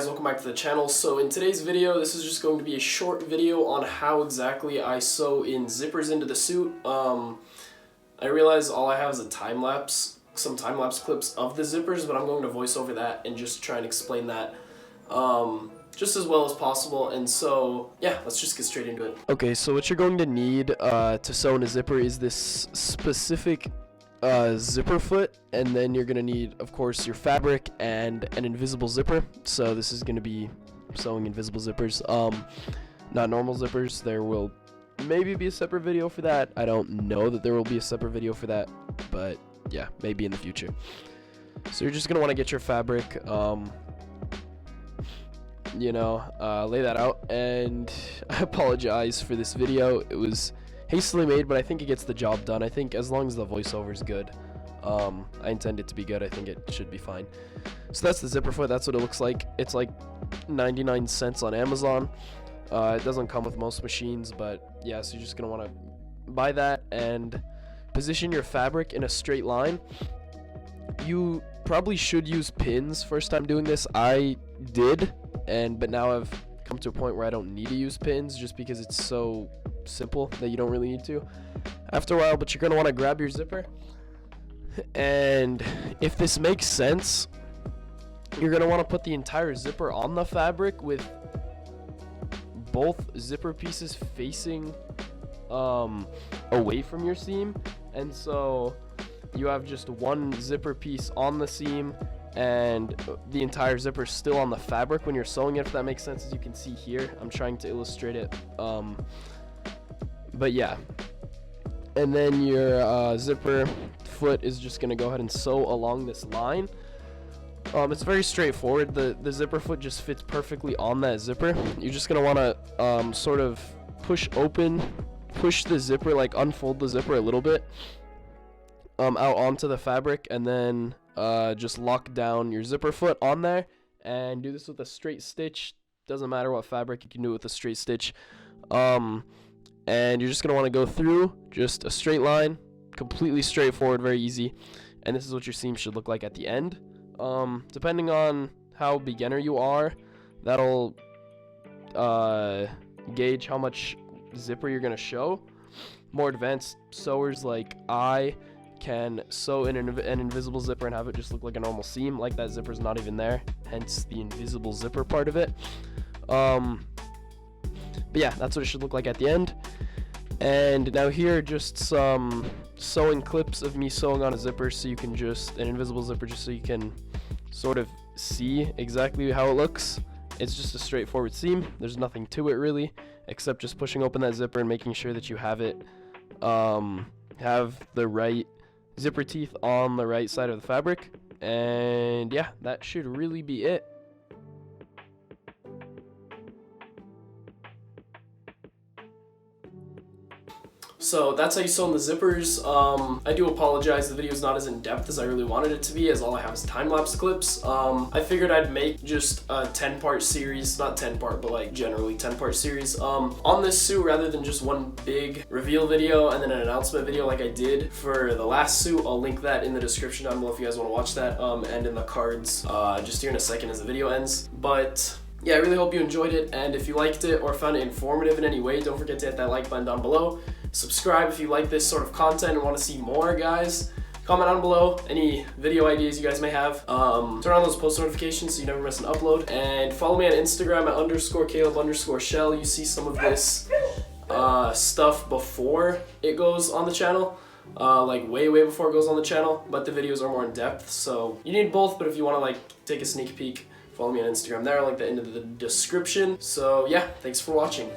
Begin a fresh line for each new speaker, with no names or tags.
guys, welcome back to the channel. So in today's video, this is just going to be a short video on how exactly I sew in zippers into the suit. I realize all I have is a some time-lapse clips of the zippers, but I'm going to voice over that and just try and explain that just as well as possible. And so yeah, let's just get straight into it. Okay, so what you're going to need to sew in a zipper is this specific zipper foot, and then you're gonna need, of course, your fabric and an invisible zipper. So this is gonna be sewing invisible zippers, not normal zippers. There will maybe be a separate video for that. I don't know that there will be a separate video for that, but yeah, maybe in the future. So you're just gonna want to get your fabric, lay that out. And I apologize for this video. It was hastily made, but I think it gets the job done. I think as long as the voiceover is good, I intend it to be good. I think it should be fine. So that's the zipper foot. That's what it looks like. It's like 99 cents on Amazon. It doesn't come with most machines, but yeah, so you're just gonna want to buy that and position your fabric in a straight line. You probably should use pins first time doing this. I did, but now I've come to a point where I don't need to use pins just because it's so simple that you don't really need to after a while. But you're going to want to grab your zipper, and if this makes sense, you're going to want to put the entire zipper on the fabric with both zipper pieces facing away from your seam. And so you have just one zipper piece on the seam and the entire zipper still on the fabric when you're sewing it, if that makes sense. As you can see here, I'm trying to illustrate it, but yeah. And then your zipper foot is just gonna go ahead and sew along this line. It's very straightforward. The zipper foot just fits perfectly on that zipper. You're just gonna want to sort of push the zipper, like unfold the zipper a little bit out onto the fabric, and then just lock down your zipper foot on there, and do this with a straight stitch. Doesn't matter what fabric, you can do it with a straight stitch. And you're just gonna want to go through just a straight line, completely straightforward, very easy. And this is what your seam should look like at the end. Depending on how beginner you are, that'll gauge how much zipper you're gonna show. More advanced sewers like I can sew in an invisible zipper and have it just look like a normal seam, like that zipper's not even there, hence the invisible zipper part of it. But yeah, that's what it should look like at the end. And now here are just some sewing clips of me sewing on a zipper, so you can just an invisible zipper, just so you can sort of see exactly how it looks. It's just a straightforward seam. There's nothing to it really, except just pushing open that zipper and making sure that you have it have the right zipper teeth on the right side of the fabric. And yeah, that should really be it. So that's how you sew in the zippers. I do apologize, the video is not as in-depth as I really wanted it to be, as all I have is time-lapse clips. I figured I'd make just a 10-part series, not 10-part, but like generally 10-part series on this suit, rather than just one big reveal video and then an announcement video like I did for the last suit. I'll link that in the description down below if you guys want to watch that, and in the cards just here in a second as the video ends. But yeah, I really hope you enjoyed it, and if you liked it or found it informative in any way, don't forget to hit that like button down below. Subscribe if you like this sort of content and want to see more, guys. Comment down below any video ideas you guys may have. Turn on those post notifications so you never miss an upload. And follow me on Instagram at _Caleb_Shell. You see some of this stuff before it goes on the channel. Like way before it goes on the channel. But the videos are more in depth, so you need both. But if you want to like take a sneak peek, follow me on Instagram there. I'll link that into the description. So yeah, thanks for watching.